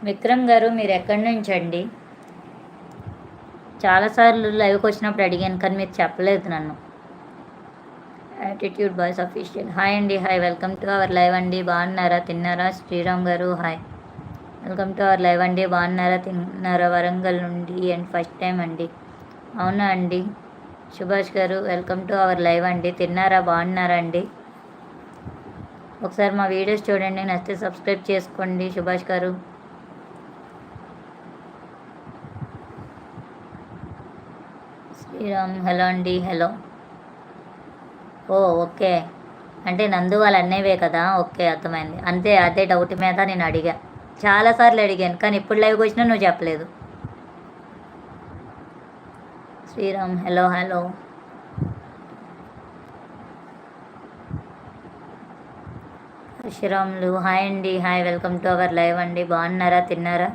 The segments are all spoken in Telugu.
విక్రమ్ గారు మీరు ఎక్కడి నుంచి అండి? చాలాసార్లు లైవ్కి వచ్చినప్పుడు అడిగాను కానీ మీరు చెప్పలేదు నన్ను. యాటిట్యూడ్ బాయ్స్ అఫీషియల్ హాయ్ అండి, hi, welcome to our live అండి. బాగున్నారా, తిన్నారా? శ్రీరామ్ గారు hi, welcome to our live అండి. బాగున్నారా, తిన్నారా? వరంగల్ నుండి అండ్ ఫస్ట్ టైం అండి. అవునా అండి. సుభాష్ గారు వెల్కమ్ టు అవర్ లైవ్ అండి. తిన్నారా, బాగున్నారా అండి? ఒకసారి మా వీడియోస్ చూడండి, నచ్చితే సబ్స్క్రైబ్ చేసుకోండి. సుభాష్ గారు శ్రీరామ్ హలో అండి. హలో. ఓకే, అంటే నందు వాళ్ళ అన్నయ్యవే కదా. ఓకే, అర్థమైంది. అంతే, అదే డౌట్ మీద నేను అడిగా, చాలాసార్లు అడిగాను కానీ ఇప్పుడు లైవ్కి వచ్చినా నువ్వు చెప్పలేదు. Sriram hello hello. Sriramulu hi అండి, hi, welcome to our live అండి. బాగున్నారా, తిన్నారా?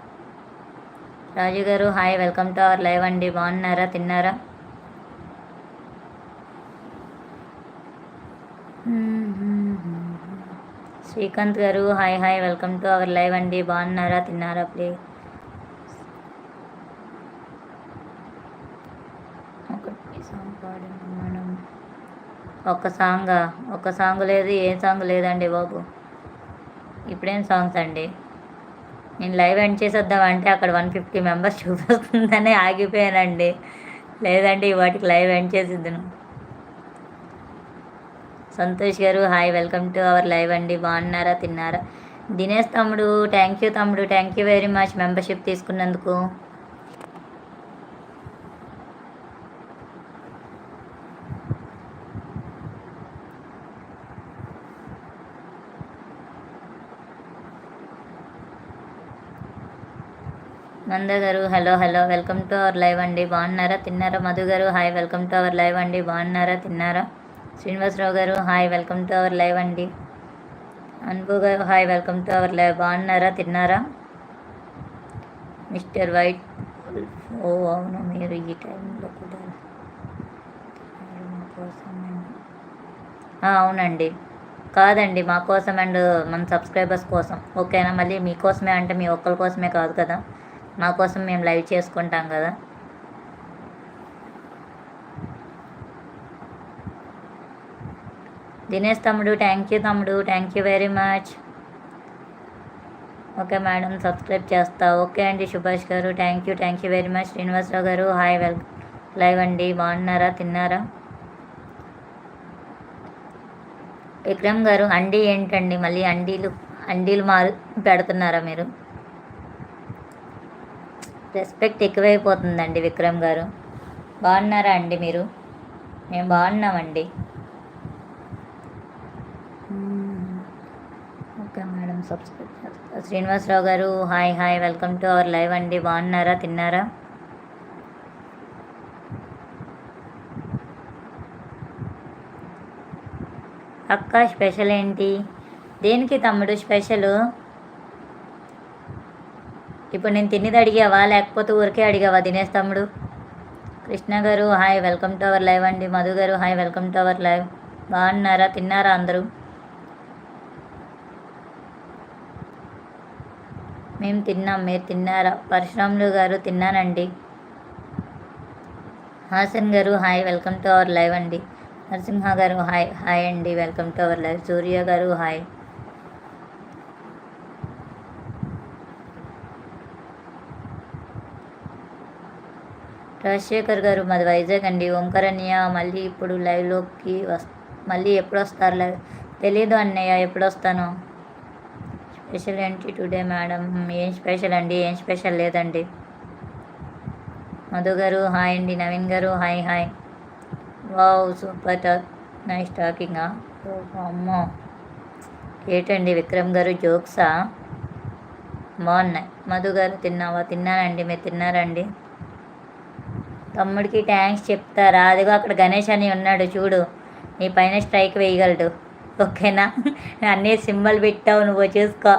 రాజు గారు hi, welcome to our live అండి. బాగున్నారా, తిన్నారా? శ్రీకాంత్ గారు hi, hi, welcome to our live అండి. బాగున్నారా, తిన్నారా? ప్లీజ్ ఒకటి సాంగ్ పాడండి మేడం. ఒక్క సాంగ్ లేదు, ఏ సాంగ్ లేదండి బాబు. ఇప్పుడేం సాంగ్స్ అండి? నేను లైవ్ ఎండ్ చేసేద్దామంటే అక్కడ 150 మెంబర్స్ చూపిస్తుందని ఆగిపోయానండి. లేదండి వాటికి లైవ్ ఎండ్ చేసిద్దాను. సంతోష్ గారు hi, welcome to our live అండి. బాగున్నారా, తిన్నారా? దినేష్ తమ్ముడు థ్యాంక్ యూ తమ్ముడు, thank you very much membership తీసుకున్నందుకు. నంద గారు hello hello, welcome to our live అండి. బాగున్నారా, తిన్నారా? మధు గారు hi, welcome to our live అండి. బాగున్నారా, తిన్నారా? Srinivasarao garu hi, welcome to our live అండి. అన్బు గారు hi, welcome to our live. బాగున్నారా, తిన్నారా? మిస్టర్ వైట్ అవును, మీరు ఈ టైంలో కూడా అవునండి. కాదండి, మా కోసం అండ్ మన సబ్స్క్రైబర్స్ కోసం. ఓకేనా? మళ్ళీ మీకోసమే అంటే మీ ఒక్కరి కోసమే కాదు కదా, మా కోసం మేము లైవ్ చేసుకుంటాం కదా. దినేష్ తమ్ముడు థ్యాంక్ యూ తమ్ముడు, thank you very much. Okay madam, subscribe చేస్తా. ఓకే అండి Subhash garu thank you very much. Srinivasarao garu hi, live అండి. బాగున్నారా, తిన్నారా? విక్రమ్ గారు అండీ ఏంటండి మళ్ళీ అండీలు పెడుతున్నారా మీరు? రెస్పెక్ట్ ఎక్కువైపోతుందండి విక్రమ్ గారు. బాగున్నారా అండి మీరు? మేము బాగున్నామండి. ఓకే మేడం, సబ్స్క్రైబ్ చేస్తా. Srinivasarao garu hi, hi, welcome to our live అండి. బాగున్నారా, తిన్నారా? అక్క స్పెషల్ ఏంటి? దేనికి తమ్ముడు స్పెషల్? ఇప్పుడు నేను తినేది అడిగావా లేకపోతే ఊరికే అడిగావా దినేష్ తమ్ముడు? కృష్ణ గారు hi, welcome to our live అండి. మధు గారు hi, welcome to our live. బాగున్నారా, తిన్నారా అందరూ? మేము తిన్నాం, మీరు తిన్నారా? పరశురాములు గారు తిన్నానండి. హాసన్ గారు hi, welcome to our live అండి. నరసింహ గారు హాయ్, హాయ్ అండి, వెల్కమ్ టు అవర్ లైవ్. సూర్య గారు హాయ్. రాజశేఖర్ గారు మాది వైజాగ్ అండి. ఓంకారన్య మళ్ళీ ఇప్పుడు లైవ్లోకి మళ్ళీ ఎప్పుడు వస్తారు లైవ్? తెలీదు అన్నయ్య, ఎప్పుడు వస్తాను. స్పెషల్ ఏంటి టుడే మేడం? ఏం స్పెషల్ అండి? ఏం స్పెషల్ లేదండి. మధు గారు హాయ్ అండి. నవీన్ గారు hi, hi. Wow super talk, nice టాకింగా. అమ్మో ఏంటండి విక్రమ్ గారు జోక్సా? బాగున్నాయి. మధు గారు తిన్నావా? తిన్నానండి, మీరు తిన్నారండి? తమ్ముడికి థ్యాంక్స్ చెప్తారా? అదిగో అక్కడ గణేష్ అని ఉన్నాడు చూడు, నీ పైన స్ట్రైక్ వేయగలడు. ఓకేనా? అన్నీ సింబల్ పెట్టావు, నువ్వు చూసుకో.